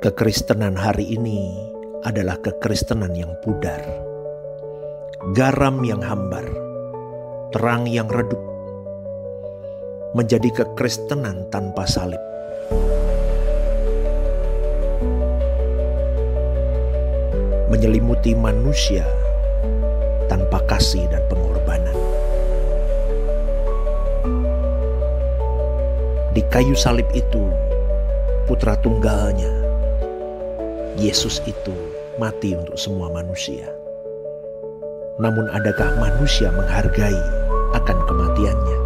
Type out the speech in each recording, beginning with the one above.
Kekristenan hari ini adalah kekristenan yang pudar, garam yang hambar, terang yang redup, menjadi kekristenan tanpa salib. Menyelimuti manusia tanpa kasih dan pengorbanan. Di kayu salib itu, putra tunggalnya, Yesus itu mati untuk semua manusia. Namun adakah manusia menghargai akan kematiannya?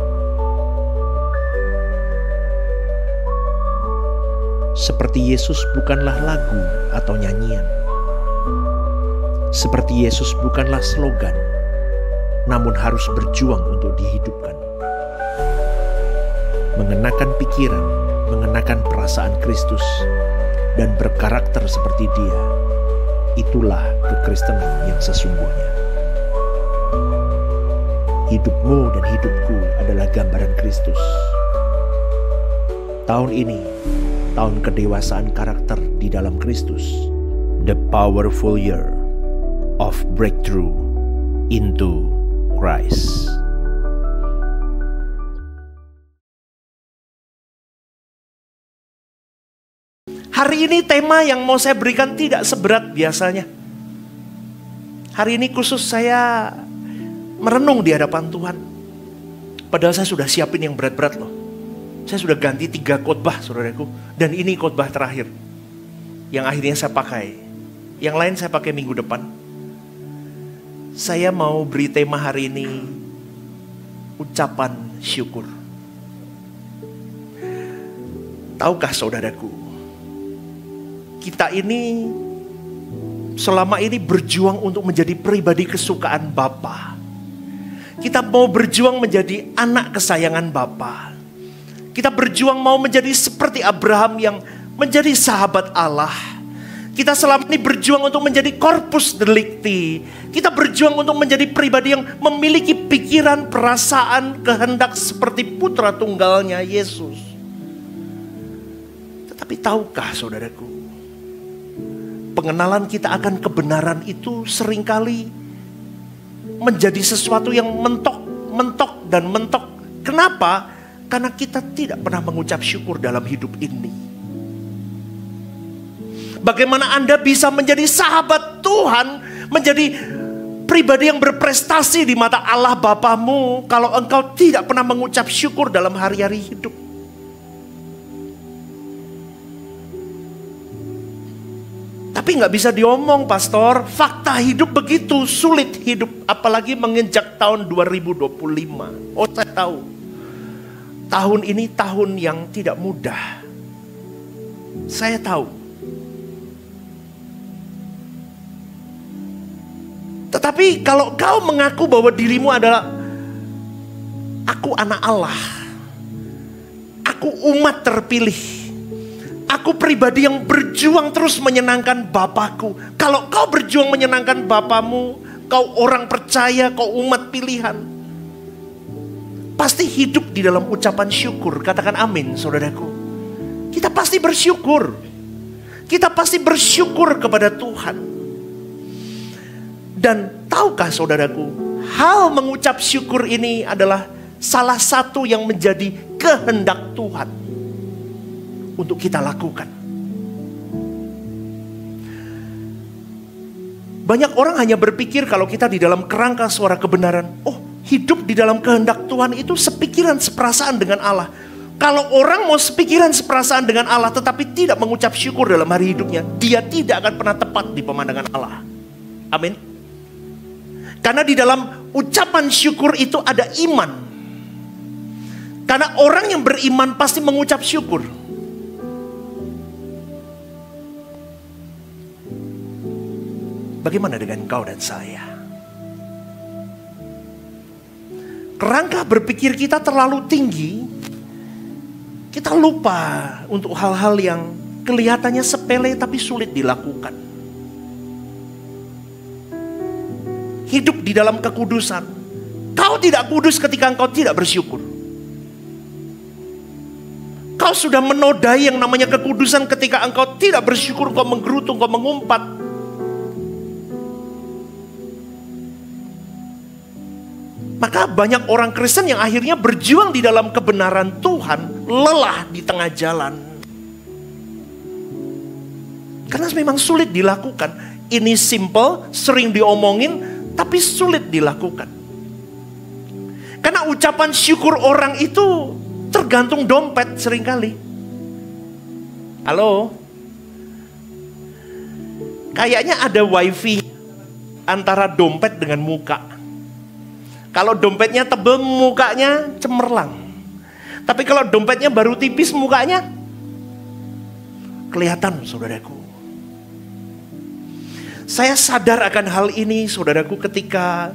Seperti Yesus bukanlah lagu atau nyanyian. Seperti Yesus bukanlah slogan, namun harus berjuang untuk dihidupkan. Mengenakan pikiran, mengenakan perasaan Kristus, dan berkarakter seperti Dia, itulah kekristenan yang sesungguhnya. Hidupmu dan hidupku adalah gambaran Kristus. Tahun ini, tahun kedewasaan karakter di dalam Kristus. The powerful year of breakthrough into Christ. Hari ini tema yang mau saya berikan tidak seberat biasanya. Hari ini khusus saya merenung di hadapan Tuhan. Padahal saya sudah siapin yang berat-berat loh. Saya sudah ganti 3 khotbah saudaraku. Dan ini khotbah terakhir. Yang akhirnya saya pakai. Yang lain saya pakai minggu depan. Saya mau beri tema hari ini, ucapan syukur. Tahukah saudaraku, kita ini selama ini berjuang untuk menjadi pribadi kesukaan Bapa. Kita mau berjuang menjadi anak kesayangan Bapa. Kita berjuang mau menjadi seperti Abraham yang menjadi sahabat Allah. Kita selama ini berjuang untuk menjadi corpus delicti. Kita berjuang untuk menjadi pribadi yang memiliki pikiran, perasaan, kehendak seperti putra tunggalnya Yesus. Tetapi tahukah saudaraku, pengenalan kita akan kebenaran itu seringkali menjadi sesuatu yang mentok. Kenapa? Karena kita tidak pernah mengucap syukur dalam hidup ini. Bagaimana Anda bisa menjadi sahabat Tuhan, menjadi pribadi yang berprestasi di mata Allah Bapamu, kalau engkau tidak pernah mengucap syukur dalam hari-hari hidup? Tapi gak bisa diomong pastor, fakta hidup begitu sulit hidup, apalagi menginjak tahun 2025. Oh saya tahu, tahun ini tahun yang tidak mudah. Saya tahu. Tetapi kalau kau mengaku bahwa dirimu adalah, aku anak Allah, aku umat terpilih, aku pribadi yang berjuang terus menyenangkan Bapakku. Kalau kau berjuang menyenangkan Bapamu, kau orang percaya, kau umat pilihan, pasti hidup di dalam ucapan syukur. Katakan amin saudaraku. Kita pasti bersyukur. Kita pasti bersyukur kepada Tuhan. Dan tahukah saudaraku, hal mengucap syukur ini adalah salah satu yang menjadi kehendak Tuhan untuk kita lakukan. Banyak orang hanya berpikir kalau kita di dalam kerangka suara kebenaran, oh hidup di dalam kehendak Tuhan itu sepikiran seperasaan dengan Allah. Kalau orang mau sepikiran seperasaan dengan Allah tetapi tidak mengucap syukur dalam hari hidupnya, dia tidak akan pernah tepat di pemandangan Allah. Amin. Karena di dalam ucapan syukur itu ada iman. Karena orang yang beriman pasti mengucap syukur. Bagaimana dengan kau dan saya? Kerangka berpikir kita terlalu tinggi. Kita lupa untuk hal-hal yang kelihatannya sepele tapi sulit dilakukan. Hidup di dalam kekudusan. Kau tidak kudus ketika engkau tidak bersyukur. Engkau sudah menodai yang namanya kekudusan ketika engkau tidak bersyukur, engkau menggerutu, engkau mengumpat. Maka banyak orang Kristen yang akhirnya berjuang di dalam kebenaran Tuhan, lelah di tengah jalan. Karena memang sulit dilakukan. Ini simple, sering diomongin, tapi sulit dilakukan. Karena ucapan syukur orang itu tergantung dompet seringkali. Halo? Kayaknya ada wifi antara dompet dengan muka. Kalau dompetnya tebel, mukanya cemerlang. Tapi kalau dompetnya baru tipis, mukanya kelihatan, saudaraku. Saya sadar akan hal ini, saudaraku, ketika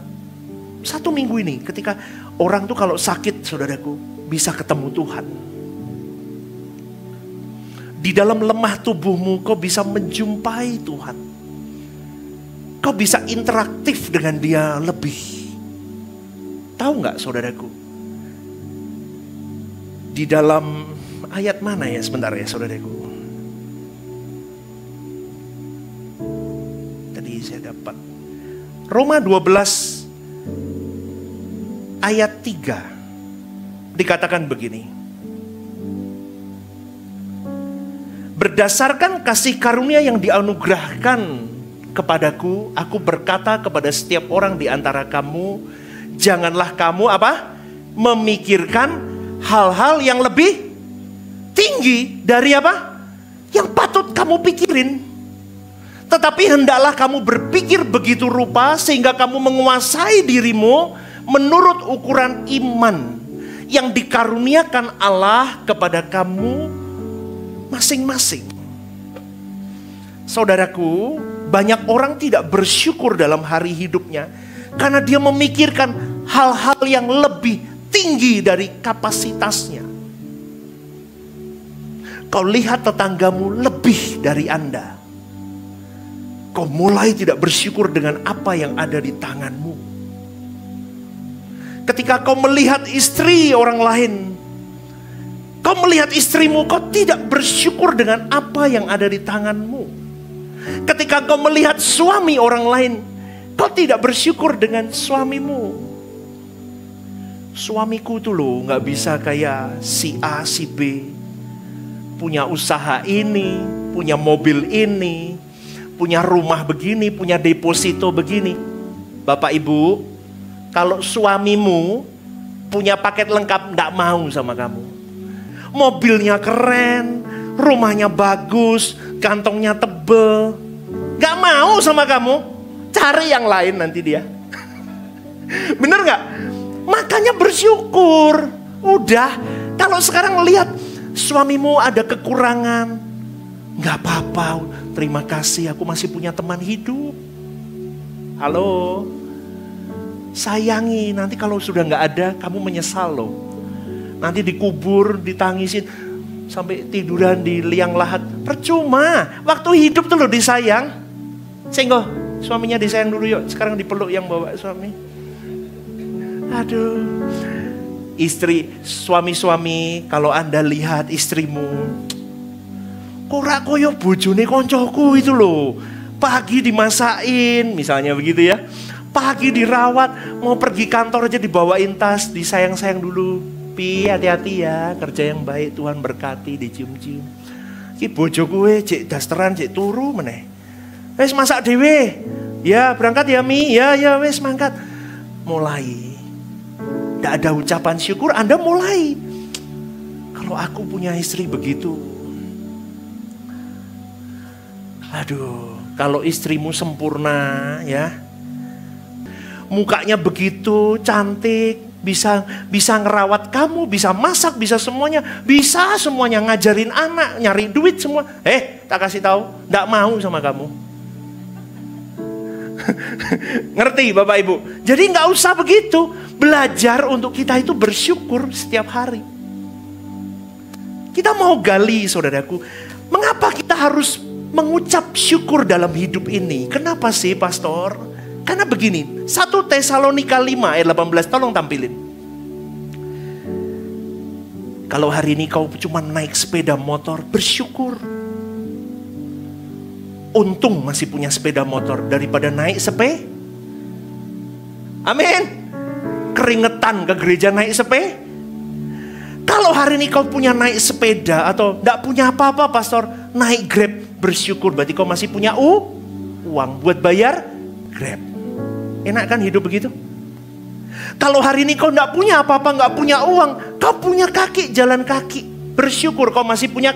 1 minggu ini, ketika orang tuh kalau sakit, saudaraku, bisa ketemu Tuhan. Di dalam lemah tubuhmu, kau bisa menjumpai Tuhan. Kau bisa interaktif dengan Dia lebih. Tahu nggak, saudaraku? Di dalam ayat mana ya, sebentar ya, saudaraku. Tadi saya dapat Roma 12 ayat 3 dikatakan begini. Berdasarkan kasih karunia yang dianugerahkan kepadaku, aku berkata kepada setiap orang di antara kamu, janganlah kamu memikirkan hal-hal yang lebih tinggi dari yang patut kamu pikirin. Tetapi hendaklah kamu berpikir begitu rupa sehingga kamu menguasai dirimu menurut ukuran iman yang dikaruniakan Allah kepada kamu masing-masing. Saudaraku, banyak orang tidak bersyukur dalam hari hidupnya karena dia memikirkan hal-hal yang lebih tinggi dari kapasitasnya. Kau lihat tetanggamu lebih dari Anda. Kau mulai tidak bersyukur dengan apa yang ada di tanganmu. Ketika kau melihat istri orang lain, kau melihat istrimu, kau tidak bersyukur dengan apa yang ada di tanganmu. Ketika kau melihat suami orang lain, kau tidak bersyukur dengan suamimu. Suamiku tuh loh gak bisa kayak si A, si B. Punya usaha ini, punya mobil ini, punya rumah begini, punya deposito begini. Bapak Ibu, kalau suamimu punya paket lengkap, gak mau sama kamu. Mobilnya keren, rumahnya bagus, kantongnya tebel, gak mau sama kamu. Cari yang lain nanti dia. Bener gak? Makanya bersyukur. Udah, kalau sekarang lihat suamimu ada kekurangan, gak apa-apa, terima kasih, aku masih punya teman hidup. Halo, sayangi, nanti kalau sudah gak ada, kamu menyesal loh. Nanti dikubur, ditangisin, sampai tiduran di liang lahat. Percuma, waktu hidup tuh loh disayang. Senggo, suaminya disayang dulu yuk, sekarang dipeluk yang bawa suami. Aduh, istri, suami-suami, kalau Anda lihat istrimu, korak koyo bojone koncoku itu loh. Pagi dimasain, misalnya begitu ya. Pagi dirawat, mau pergi kantor aja dibawain tas, disayang-sayang dulu. Pi, hati-hati ya, kerja yang baik, Tuhan berkati, dicium-cium. Ki bojo gue, cek dasteran, cek turu meneh. Wes masak dewe, ya berangkat ya Mi, ya wes mangkat. Mulai. Tidak ada ucapan syukur, Anda mulai. Kalau aku punya istri begitu. Aduh, kalau istrimu sempurna ya. Mukanya begitu cantik, bisa ngerawat kamu, bisa masak, bisa semuanya, ngajarin anak, nyari duit semua. Tak kasih tahu, tidak mau sama kamu. Ngerti Bapak Ibu? Jadi nggak usah begitu. Belajar untuk kita itu bersyukur setiap hari. Kita mau gali, saudaraku, mengapa kita harus mengucap syukur dalam hidup ini? Kenapa sih, Pastor? Karena begini, 1 Tesalonika 5 ayat 18, tolong tampilin. Kalau hari ini kau cuma naik sepeda motor, bersyukur. Untung masih punya sepeda motor daripada naik sepeda. Amin. Keringetan ke gereja naik sepeda. Kalau hari ini kau punya naik sepeda atau tidak punya apa-apa pastor, naik Grab, bersyukur. Berarti kau masih punya uang buat bayar Grab. Enak kan hidup begitu? Kalau hari ini kau tidak punya apa-apa, nggak punya uang, kau punya kaki, jalan kaki. Bersyukur kau masih punya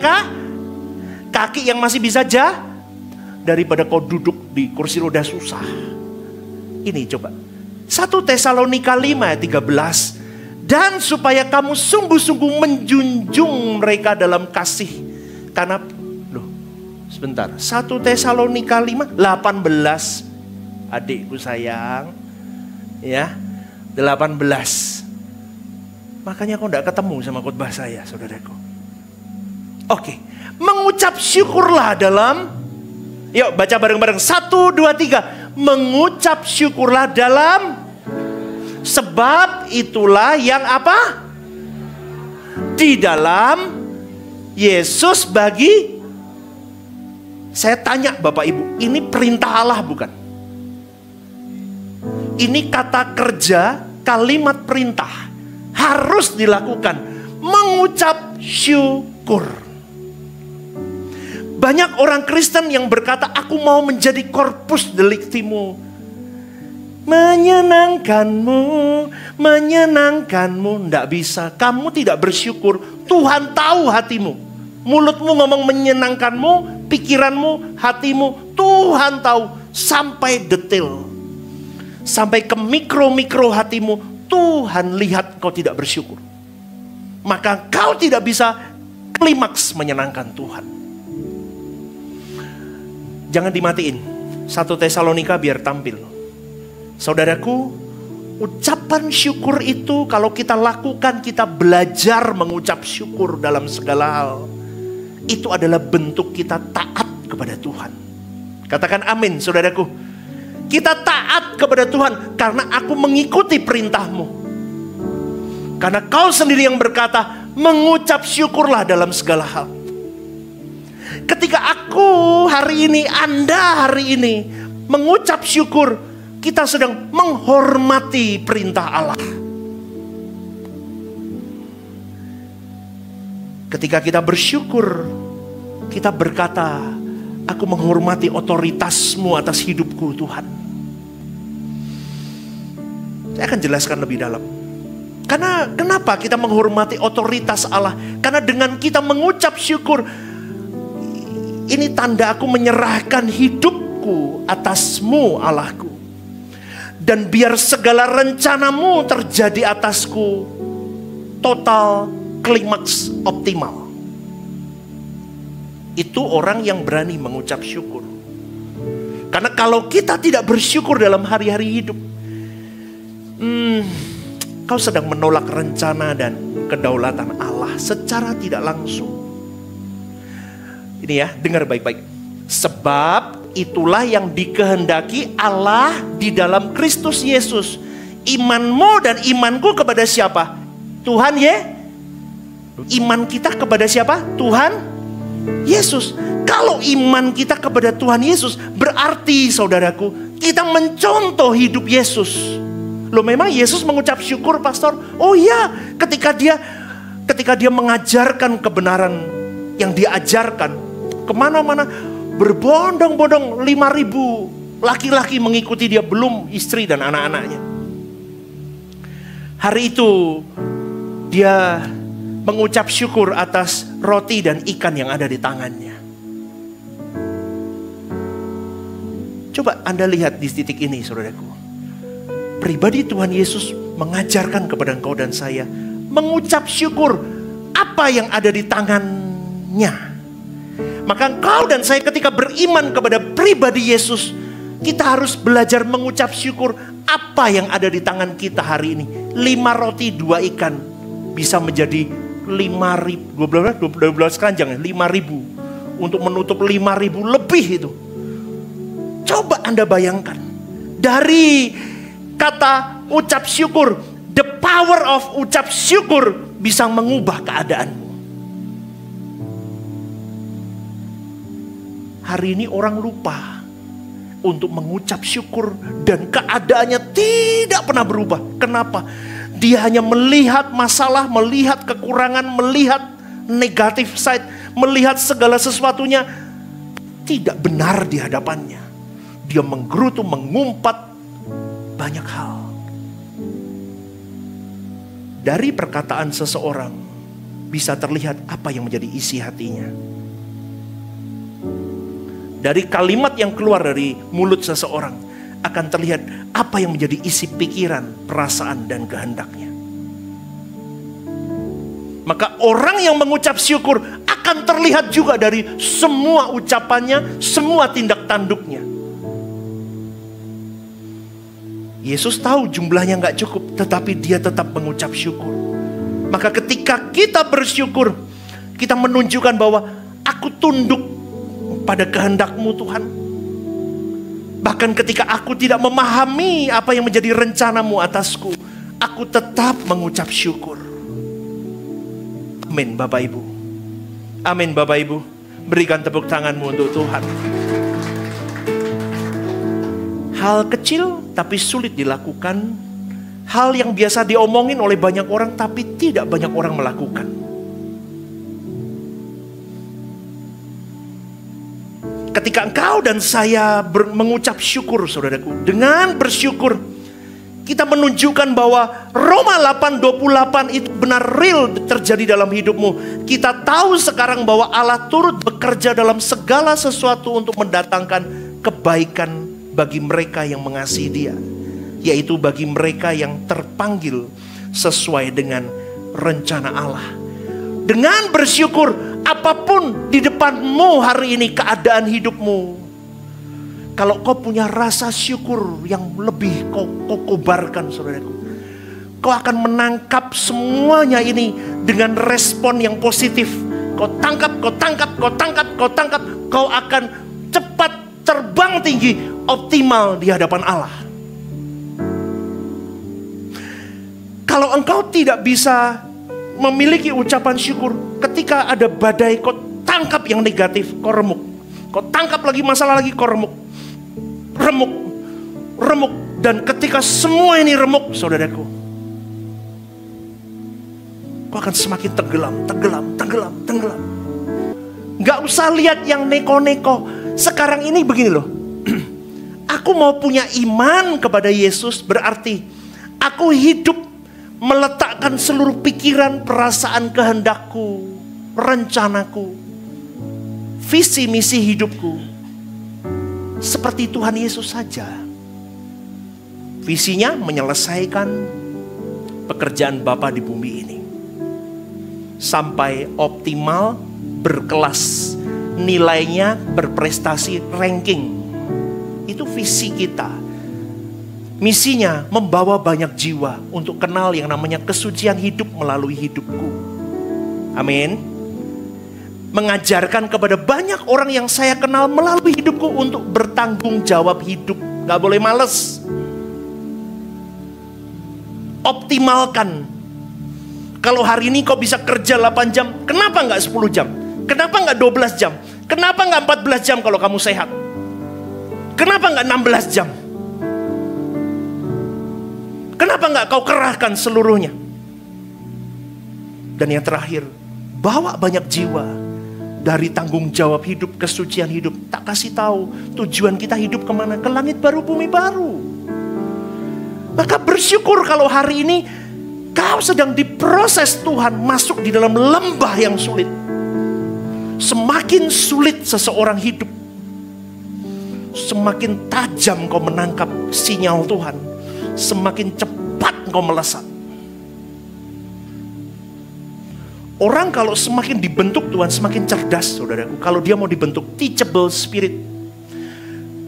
kaki yang masih bisa daripada kau duduk di kursi roda susah. Ini coba. 1 Tesalonika 5 ayat 13. Dan supaya kamu sungguh-sungguh menjunjung mereka dalam kasih. Karena, sebentar. 1 Tesalonika 5, 18. Adikku sayang. Ya, 18. Makanya kau tidak ketemu sama khotbah saya, saudaraku. Oke. Mengucap syukurlah dalam, yuk baca bareng-bareng. 1, 2, 3. Mengucap syukurlah dalam, sebab itulah yang apa? Di dalam Yesus bagi. Saya tanya Bapak Ibu, ini perintah Allah bukan? Ini kata kerja, kalimat perintah. Harus dilakukan. Mengucap syukur. Banyak orang Kristen yang berkata, aku mau menjadi corpus delictimu. Menyenangkanmu. Tidak bisa. Kamu tidak bersyukur. Tuhan tahu hatimu. Mulutmu ngomong menyenangkanmu, pikiranmu, hatimu. Tuhan tahu sampai detail. Sampai ke mikro-mikro hatimu. Tuhan lihat kau tidak bersyukur. Maka kau tidak bisa klimaks menyenangkan Tuhan. Jangan dimatiin. 1 Tesalonika biar tampil. Saudaraku, ucapan syukur itu kalau kita lakukan, kita belajar mengucap syukur dalam segala hal. Itu adalah bentuk kita taat kepada Tuhan. Katakan amin, saudaraku. Kita taat kepada Tuhan karena aku mengikuti perintahmu. Karena kau sendiri yang berkata, mengucap syukurlah dalam segala hal. Ketika aku hari ini, Anda hari ini mengucap syukur, kita sedang menghormati perintah Allah. Ketika kita bersyukur, kita berkata, aku menghormati otoritasmu atas hidupku Tuhan. Saya akan jelaskan lebih dalam. Karena kenapa kita menghormati otoritas Allah? Karena dengan kita mengucap syukur, ini tanda aku menyerahkan hidupku atasmu Allahku. Dan biar segala rencanamu terjadi atasku. Total, klimaks, optimal. Itu orang yang berani mengucap syukur. Karena kalau kita tidak bersyukur dalam hari-hari hidup, kau sedang menolak rencana dan kedaulatan Allah secara tidak langsung. Ini ya, dengar baik-baik. Sebab itulah yang dikehendaki Allah di dalam Kristus Yesus. Imanmu dan imanku kepada siapa? Tuhan ya? Iman kita kepada siapa? Tuhan Yesus. Kalau iman kita kepada Tuhan Yesus, berarti saudaraku, kita mencontoh hidup Yesus. Loh, memang Yesus mengucap syukur, pastor? Oh iya, ketika dia mengajarkan kebenaran yang diajarkan kemana-mana, berbondong-bondong 5.000 laki-laki mengikuti dia, belum istri dan anak-anaknya. Hari itu dia mengucap syukur atas roti dan ikan yang ada di tangannya. Coba Anda lihat di titik ini, saudaraku. Pribadi Tuhan Yesus mengajarkan kepada engkau dan saya mengucap syukur apa yang ada di tangannya. Maka engkau dan saya ketika beriman kepada pribadi Yesus, kita harus belajar mengucap syukur apa yang ada di tangan kita hari ini. 5 roti 2 ikan bisa menjadi 12 keranjang, 5.000 untuk menutup 5.000 lebih itu. Coba Anda bayangkan, dari kata ucap syukur, depan power of ucap syukur bisa mengubah keadaanmu. Hari ini orang lupa untuk mengucap syukur dan keadaannya tidak pernah berubah. Kenapa? Dia hanya melihat masalah, melihat kekurangan, melihat negatif side, melihat segala sesuatunya tidak benar di hadapannya. Dia menggerutu, mengumpat banyak hal. Dari perkataan seseorang bisa terlihat apa yang menjadi isi hatinya. Dari kalimat yang keluar dari mulut seseorang akan terlihat apa yang menjadi isi pikiran, perasaan, dan kehendaknya. Maka orang yang mengucap syukur akan terlihat juga dari semua ucapannya, semua tindak tanduknya. Yesus tahu jumlahnya gak cukup, tetapi dia tetap mengucap syukur. Maka ketika kita bersyukur, kita menunjukkan bahwa aku tunduk pada kehendak-Mu Tuhan. Bahkan ketika aku tidak memahami apa yang menjadi rencana-Mu atasku, aku tetap mengucap syukur. Amin Bapak Ibu. Amin Bapak Ibu. Berikan tepuk tanganmu untuk Tuhan. Hal kecil tapi sulit dilakukan. Hal yang biasa diomongin oleh banyak orang tapi tidak banyak orang melakukan. Ketika engkau dan saya mengucap syukur, saudaraku, dengan bersyukur kita menunjukkan bahwa Roma 8:28 itu benar real terjadi dalam hidupmu. Kita tahu sekarang bahwa Allah turut bekerja dalam segala sesuatu untuk mendatangkan kebaikan bagi mereka yang mengasihi Dia, yaitu bagi mereka yang terpanggil sesuai dengan rencana Allah. Dengan bersyukur, apapun di depanmu hari ini keadaan hidupmu, kalau kau punya rasa syukur yang lebih kau kobarkan, saudaraku, kau akan menangkap semuanya ini dengan respon yang positif. Kau tangkap, kau tangkap, kau tangkap, kau tangkap. Kau akan cepat terbang tinggi, optimal di hadapan Allah. Kalau engkau tidak bisa memiliki ucapan syukur, ketika ada badai, kau tangkap yang negatif, kau remuk. Kau tangkap lagi masalah lagi, kau remuk. Remuk, remuk. Dan ketika semua ini remuk, saudaraku, kau akan semakin tenggelam, tenggelam, tenggelam, tenggelam. Gak usah lihat yang neko-neko. Sekarang ini begini loh. Aku mau punya iman kepada Yesus, berarti aku hidup meletakkan seluruh pikiran, perasaan, kehendakku, rencanaku, visi misi hidupku seperti Tuhan Yesus saja. Visinya menyelesaikan pekerjaan Bapa di bumi ini sampai optimal, berkelas, nilainya berprestasi, ranking. Itu visi kita. Misinya membawa banyak jiwa untuk kenal yang namanya kesucian hidup melalui hidupku. Amin. Mengajarkan kepada banyak orang yang saya kenal melalui hidupku untuk bertanggung jawab hidup. Gak boleh males. Optimalkan. Kalau hari ini kau bisa kerja 8 jam, kenapa gak 10 jam? Kenapa gak 12 jam? Kenapa gak 14 jam kalau kamu sehat? Kenapa gak 16 jam? Kenapa gak kau kerahkan seluruhnya? Dan yang terakhir, bawa banyak jiwa dari tanggung jawab hidup, kesucian hidup. Tak kasih tahu tujuan kita hidup kemana? Ke langit baru, bumi baru. Maka bersyukur kalau hari ini kau sedang diproses Tuhan masuk di dalam lembah yang sulit. Semakin sulit seseorang hidup, semakin tajam kau menangkap sinyal Tuhan, semakin cepat kau melesat. Orang kalau semakin dibentuk Tuhan semakin cerdas, saudaraku. Kalau dia mau dibentuk, teachable spirit.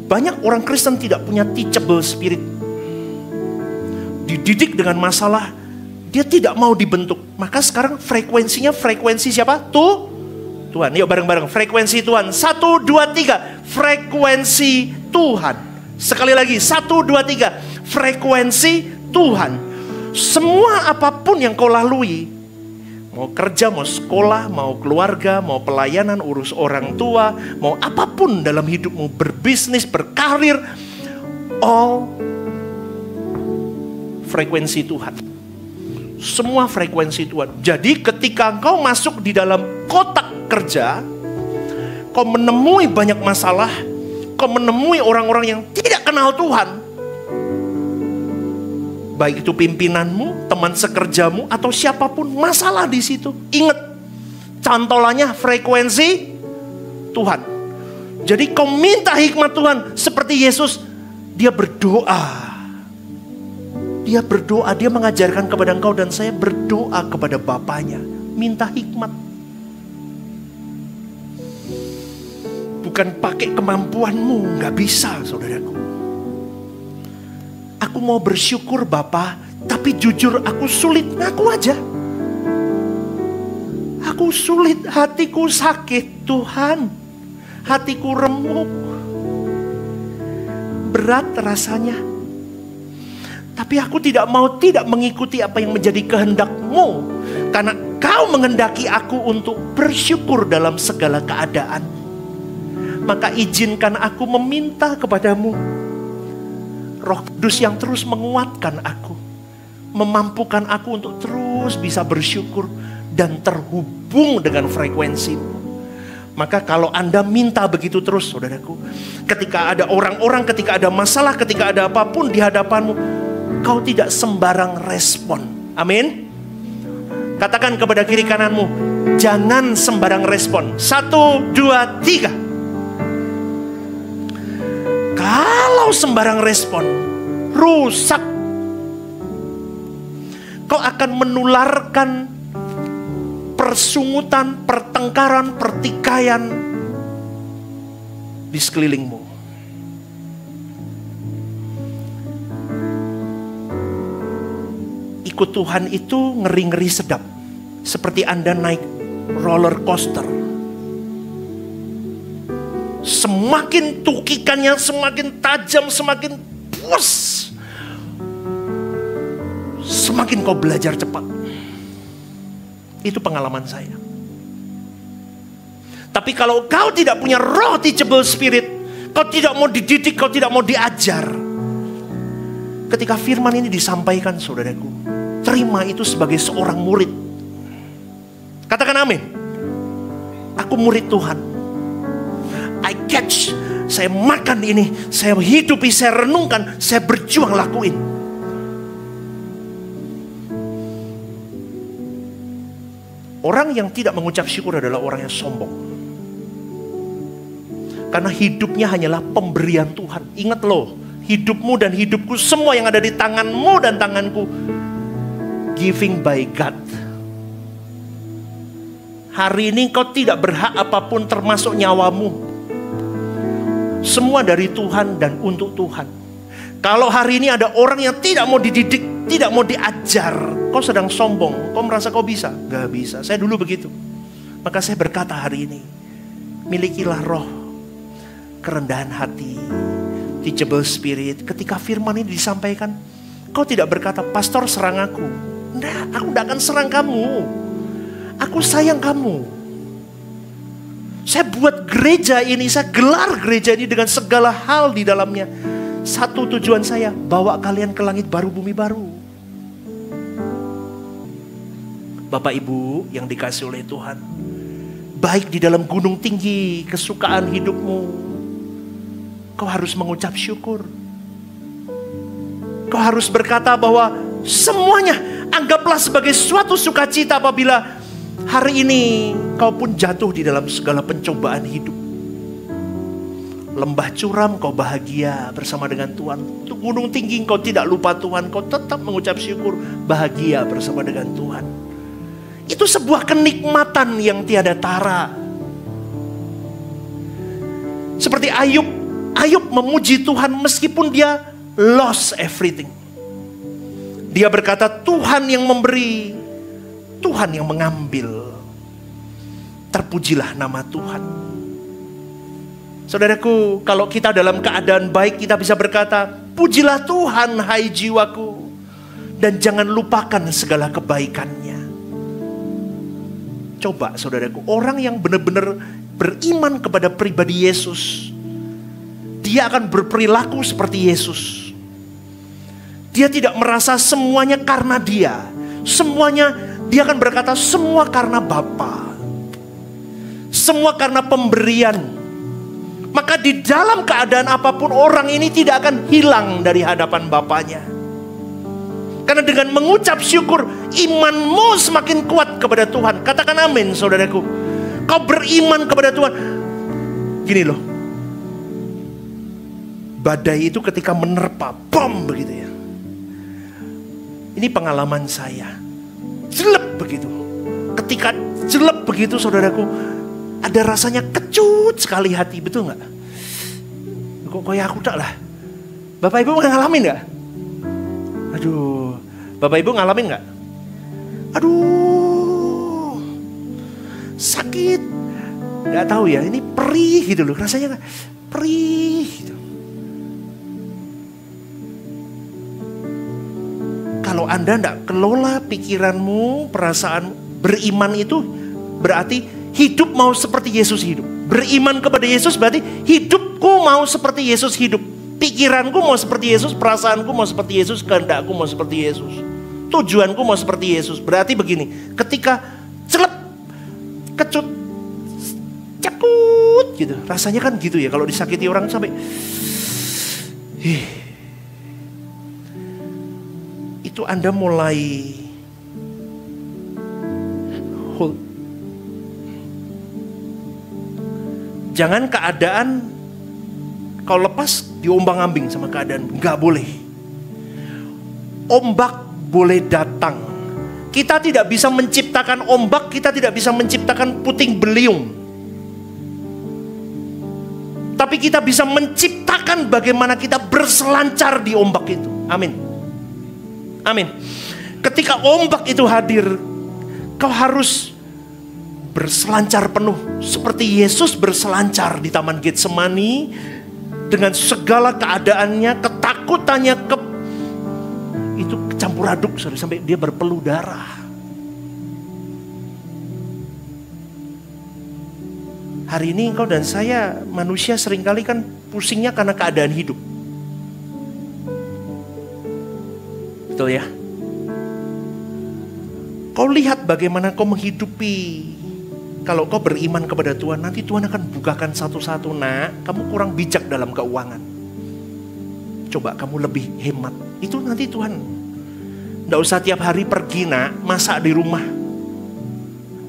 Banyak orang Kristen tidak punya teachable spirit. Dididik dengan masalah, dia tidak mau dibentuk. Maka sekarang frekuensinya frekuensi siapa? Tuhan. Yuk bareng-bareng, frekuensi Tuhan. 1, 2, 3. Frekuensi Tuhan. Sekali lagi, 1, 2, 3. Frekuensi Tuhan. Semua apapun yang kau lalui, mau kerja, mau sekolah, mau keluarga, mau pelayanan, urus orang tua, mau apapun dalam hidupmu, berbisnis, berkarir, all frekuensi Tuhan. Semua frekuensi Tuhan. Jadi ketika engkau masuk di dalam kotak kerja, kau menemui banyak masalah, kau menemui orang-orang yang tidak kenal Tuhan, baik itu pimpinanmu, teman sekerjamu, atau siapapun, masalah di situ. Ingat, cantolannya frekuensi Tuhan. Jadi kau minta hikmat Tuhan seperti Yesus. Dia berdoa. Dia berdoa, dia mengajarkan kepada engkau dan saya berdoa kepada Bapaknya. Minta hikmat. Bukan pakai kemampuanmu, gak bisa saudaraku. Aku mau bersyukur Bapa, tapi jujur aku sulit, ngaku aja. Aku sulit, hatiku sakit Tuhan. Hatiku remuk. Berat rasanya. Tapi aku tidak mau tidak mengikuti apa yang menjadi kehendak-Mu. Karena Kau menghendaki aku untuk bersyukur dalam segala keadaan. Maka izinkan aku meminta kepadamu Roh Kudus yang terus menguatkan aku, memampukan aku untuk terus bisa bersyukur dan terhubung dengan frekuensi-Mu. Maka kalau Anda minta begitu terus, saudaraku, ketika ada orang-orang, ketika ada masalah, ketika ada apapun di hadapanmu, kau tidak sembarang respon. Amin. Katakan kepada kiri kananmu, jangan sembarang respon. 1, 2, 3. Kalau sembarang respon, rusak. Kau akan menularkan persungutan, pertengkaran, pertikaian di sekelilingmu. Ikut Tuhan itu ngeri-ngeri sedap. Seperti Anda naik roller coaster. Semakin tukikannya semakin tajam, semakin puas, semakin kau belajar cepat. Itu pengalaman saya. Tapi kalau kau tidak punya roh teachable spirit, kau tidak mau dididik, kau tidak mau diajar, ketika firman ini disampaikan, saudaraku, terima itu sebagai seorang murid. Katakan amin. Aku murid Tuhan. I catch, saya makan ini, saya hidupi, saya renungkan, saya berjuang lakuin. Orang yang tidak mengucap syukur adalah orang yang sombong. Karena hidupnya hanyalah pemberian Tuhan. Ingat loh, hidupmu dan hidupku, semua yang ada di tanganmu dan tanganku, giving by God. Hari ini kau tidak berhak apapun termasuk nyawamu. Semua dari Tuhan dan untuk Tuhan. Kalau hari ini ada orang yang tidak mau dididik, tidak mau diajar, kau sedang sombong, kau merasa kau bisa. Gak bisa, saya dulu begitu. Maka saya berkata hari ini, milikilah roh kerendahan hati, teachable spirit. Ketika firman ini disampaikan, kau tidak berkata, pastor serang aku. Enggak, aku tidak akan serang kamu. Aku sayang kamu. Saya buat gereja ini, saya gelar gereja ini dengan segala hal di dalamnya. Satu tujuan saya, bawa kalian ke langit baru, bumi baru. Bapak Ibu yang dikasih oleh Tuhan, baik di dalam gunung tinggi kesukaan hidupmu, kau harus mengucap syukur. Kau harus berkata bahwa semuanya anggaplah sebagai suatu sukacita apabila hari ini kau pun jatuh di dalam segala pencobaan hidup. Lembah curam kau bahagia bersama dengan Tuhan. Untuk gunung tinggi kau tidak lupa Tuhan. Kau tetap mengucap syukur, bahagia bersama dengan Tuhan. Itu sebuah kenikmatan yang tiada tara. Seperti Ayub. Ayub memuji Tuhan meskipun dia lost everything. Dia berkata, Tuhan yang memberi, Tuhan yang mengambil. Terpujilah nama Tuhan. Saudaraku, kalau kita dalam keadaan baik, kita bisa berkata, pujilah Tuhan hai jiwaku. dan jangan lupakan segala kebaikannya. Coba saudaraku, orang yang benar-benar beriman kepada pribadi Yesus, dia akan berperilaku seperti Yesus. Dia tidak merasa semuanya karena dia. Semuanya, dia akan berkata semua karena Bapa. Semua karena pemberian. Maka di dalam keadaan apapun orang ini tidak akan hilang dari hadapan Bapanya. Karena dengan mengucap syukur, imanmu semakin kuat kepada Tuhan. Katakan amin saudaraku. Kau beriman kepada Tuhan. Gini loh. Badai itu ketika menerpa, bom begitu ya. Ini pengalaman saya. Jelek begitu. Ketika jelek begitu saudaraku, ada rasanya kecut sekali hati, betul gak? Kok kayak aku tak lah. Bapak Ibu ngalamin gak? Aduh, Bapak Ibu ngalamin gak? Aduh, sakit. Gak tahu ya, ini perih gitu loh. Rasanya perih gitu. Kalau Anda gak kelola pikiranmu, perasaan beriman itu berarti hidup mau seperti Yesus hidup. Beriman kepada Yesus berarti hidupku mau seperti Yesus hidup. Pikiranku mau seperti Yesus, perasaanku mau seperti Yesus, kehendakku mau seperti Yesus. Tujuanku mau seperti Yesus. Berarti begini, ketika celep, kecut, cekut gitu. Rasanya kan gitu ya, kalau disakiti orang sampai itu Anda mulai jangan keadaan kau lepas diombang-ambing sama keadaan. Gak boleh. Ombak boleh datang. Kita tidak bisa menciptakan ombak, kita tidak bisa menciptakan puting beliung. Tapi kita bisa menciptakan bagaimana kita berselancar di ombak itu. Amin. Amin. Ketika ombak itu hadir, kau harus berselancar penuh. Seperti Yesus berselancar di Taman Getsemani. Dengan segala keadaannya, ketakutannya, itu campur aduk sampai dia berpeluh darah. Hari ini engkau dan saya manusia seringkali kan pusingnya karena keadaan hidup. Betul ya? Kau lihat bagaimana kau menghidupi. Kalau kau beriman kepada Tuhan, nanti Tuhan akan bukakan satu-satu. Nak, kamu kurang bijak dalam keuangan. Coba kamu lebih hemat. Itu nanti Tuhan. Nggak usah tiap hari pergi nak, masak di rumah.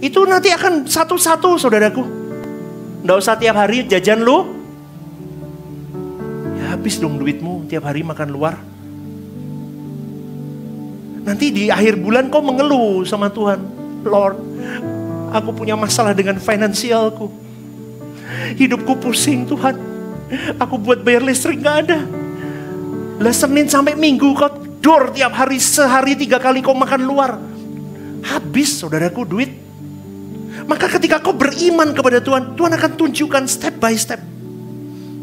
Itu nanti akan satu-satu saudaraku. Nggak usah tiap hari jajan lu. Ya habis dong duitmu tiap hari makan luar. Nanti di akhir bulan kau mengeluh sama Tuhan. Lord, aku punya masalah dengan finansialku. Hidupku pusing Tuhan. Aku buat bayar listrik gak ada. Lah Senin sampai Minggu kau dor tiap hari, sehari 3 kali kau makan luar. Habis saudaraku duit. Maka ketika kau beriman kepada Tuhan, Tuhan akan tunjukkan step by step.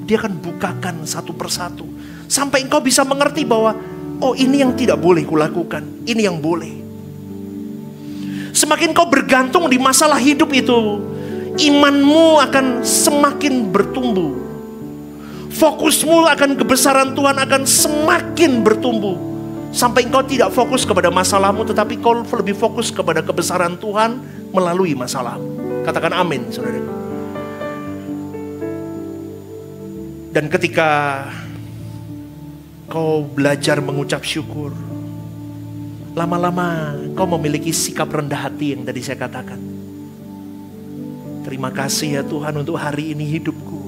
Dia akan bukakan satu persatu. Sampai engkau bisa mengerti bahwa oh ini yang tidak boleh kulakukan, ini yang boleh. Semakin kau bergantung di masalah hidup itu, imanmu akan semakin bertumbuh. Fokusmu akan kebesaran Tuhan akan semakin bertumbuh. Sampai engkau tidak fokus kepada masalahmu, tetapi kau lebih fokus kepada kebesaran Tuhan melalui masalahmu. Katakan amin, saudara. Dan ketika kau belajar mengucap syukur, lama-lama kau memiliki sikap rendah hati yang tadi saya katakan. Terima kasih ya Tuhan untuk hari ini hidupku.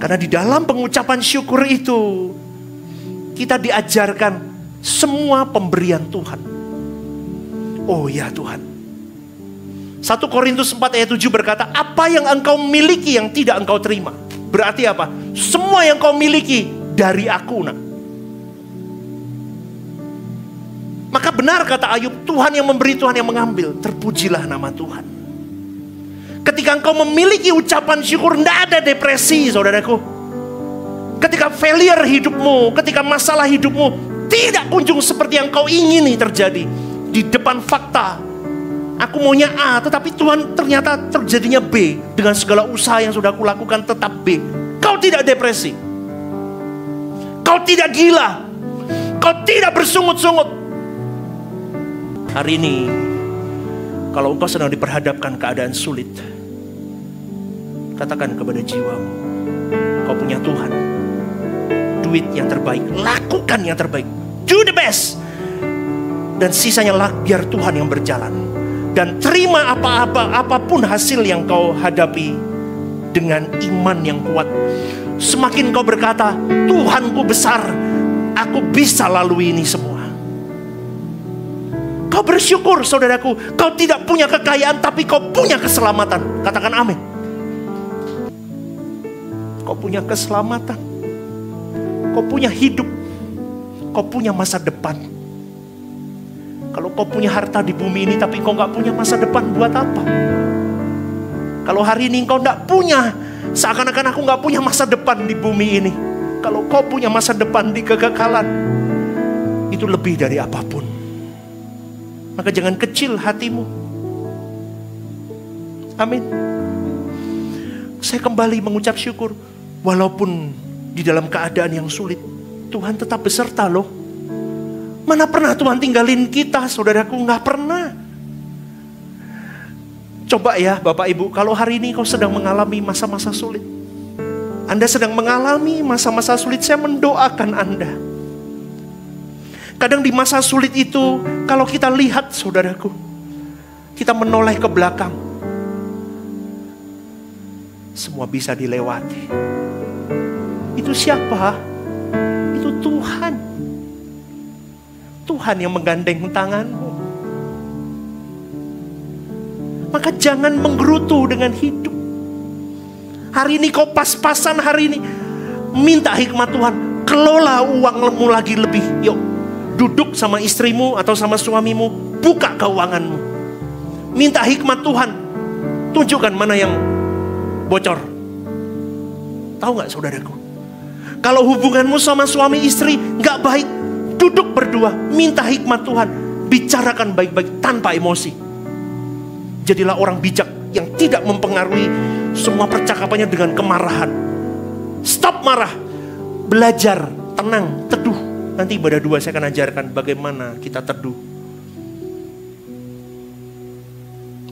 Karena di dalam pengucapan syukur itu, kita diajarkan semua pemberian Tuhan. Oh ya Tuhan. 1 Korintus 4 ayat 7 berkata, apa yang engkau miliki yang tidak engkau terima? Berarti apa? Semua yang kau miliki dari aku nak. Maka benar kata Ayub, Tuhan yang memberi, Tuhan yang mengambil. Terpujilah nama Tuhan. Ketika engkau memiliki ucapan syukur, tidak ada depresi saudaraku. Ketika failure hidupmu, ketika masalah hidupmu tidak kunjung seperti yang kau ingini terjadi. Di depan fakta, aku maunya A, tetapi Tuhan ternyata terjadinya B. Dengan segala usaha yang sudah aku lakukan tetap B. Kau tidak depresi. Kau tidak gila. Kau tidak bersungut-sungut. Hari ini, kalau engkau sedang diperhadapkan keadaan sulit, katakan kepada jiwamu, kau punya Tuhan. Duit yang terbaik, lakukan yang terbaik. Do the best. Dan sisanya biar Tuhan yang berjalan. Dan terima apapun hasil yang kau hadapi dengan iman yang kuat. Semakin kau berkata, Tuhanku besar, aku bisa lalui ini semua. Kau bersyukur saudaraku, kau tidak punya kekayaan tapi kau punya keselamatan. Katakan amin. Kau punya keselamatan. Kau punya hidup. Kau punya masa depan. Kalau kau punya harta di bumi ini tapi kau gak punya masa depan, buat apa? Kalau hari ini kau gak punya, seakan-akan aku gak punya masa depan di bumi ini. Kalau kau punya masa depan di kekekalan, itu lebih dari apapun. Maka jangan kecil hatimu. Amin. Saya kembali mengucap syukur. Walaupun di dalam keadaan yang sulit, Tuhan tetap beserta loh. Mana pernah Tuhan tinggalin kita, saudaraku? Nggak pernah. Coba ya Bapak Ibu, kalau hari ini kau sedang mengalami masa-masa sulit, Anda sedang mengalami masa-masa sulit, saya mendoakan Anda. Kadang di masa sulit itu, kalau kita lihat saudaraku, kita menoleh ke belakang, semua bisa dilewati. Itu siapa? Itu Tuhan. Tuhan yang menggandeng tanganmu. Maka jangan menggerutu dengan hidup. Hari ini kau pas-pasan, hari ini minta hikmat Tuhan. Kelola uangmu lagi lebih. Yuk, duduk sama istrimu atau sama suamimu, buka keuanganmu. Minta hikmat Tuhan. Tunjukkan mana yang bocor. Tahu gak saudaraku? Kalau hubunganmu sama suami istri gak baik, duduk berdua, minta hikmat Tuhan. Bicarakan baik-baik tanpa emosi. Jadilah orang bijak yang tidak mempengaruhi semua percakapannya dengan kemarahan. Stop marah. Belajar, tenang, teduh. Nanti ibadah 2 saya akan ajarkan bagaimana kita teduh.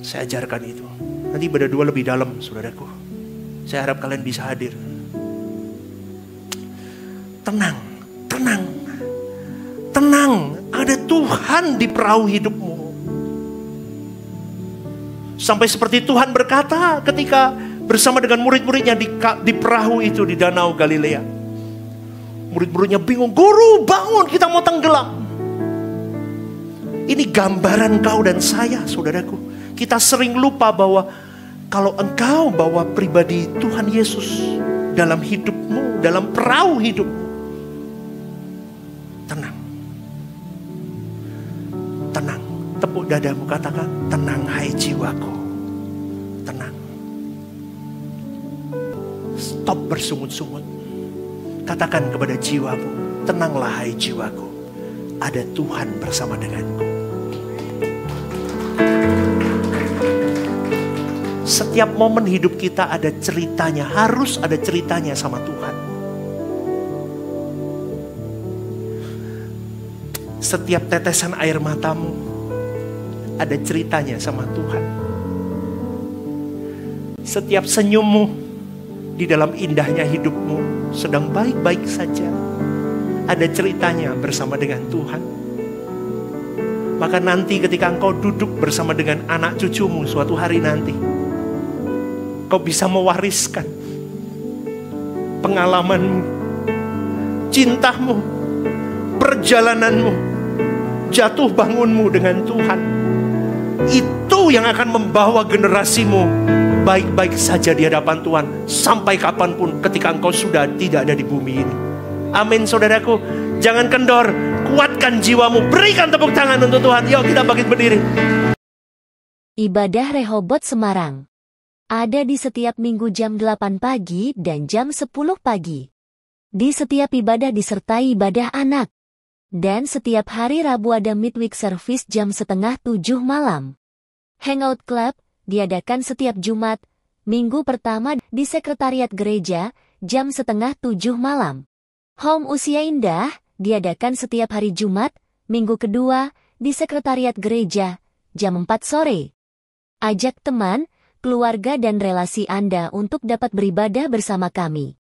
Saya ajarkan itu. Nanti ibadah 2 lebih dalam, saudaraku. Saya harap kalian bisa hadir. Tenang, tenang. Tenang, ada Tuhan di perahu hidupmu. Sampai seperti Tuhan berkata ketika bersama dengan murid-muridnya di perahu itu di Danau Galilea. Murid-muridnya bingung, guru bangun, kita mau tenggelam. Ini gambaran kau dan saya, saudaraku. Kita sering lupa bahwa kalau engkau bawa pribadi Tuhan Yesus dalam hidupmu, dalam perahu hidupmu, tenang. Tenang, tepuk dadamu, katakan, tenang hai jiwaku. Tenang. Stop bersungut-sungut. Katakan kepada jiwamu, tenanglah hai jiwaku. Ada Tuhan bersama denganku. Setiap momen hidup kita ada ceritanya, harus ada ceritanya sama Tuhan. Setiap tetesan air matamu ada ceritanya sama Tuhan. Setiap senyummu di dalam indahnya hidupmu sedang baik-baik saja, ada ceritanya bersama dengan Tuhan. Maka nanti ketika engkau duduk bersama dengan anak cucumu suatu hari nanti, kau bisa mewariskan pengalamanmu, cintamu, perjalananmu, jatuh bangunmu dengan Tuhan. Itu yang akan membawa generasimu baik-baik saja di hadapan Tuhan sampai kapanpun ketika engkau sudah tidak ada di bumi ini. Amin saudaraku. Jangan kendor, kuatkan jiwamu, berikan tepuk tangan untuk Tuhan. Yuk kita bangkit berdiri. Ibadah Rehobot Semarang ada di setiap minggu jam 8 pagi dan jam 10 pagi. Di setiap ibadah disertai ibadah anak. Dan setiap hari Rabu ada midweek service jam 6:30 malam. Hangout Club diadakan setiap Jumat, minggu pertama di sekretariat gereja, jam 6:30 malam. Home Usia Indah diadakan setiap hari Jumat, minggu kedua, di sekretariat gereja, jam 4 sore. Ajak teman, keluarga dan relasi Anda untuk dapat beribadah bersama kami.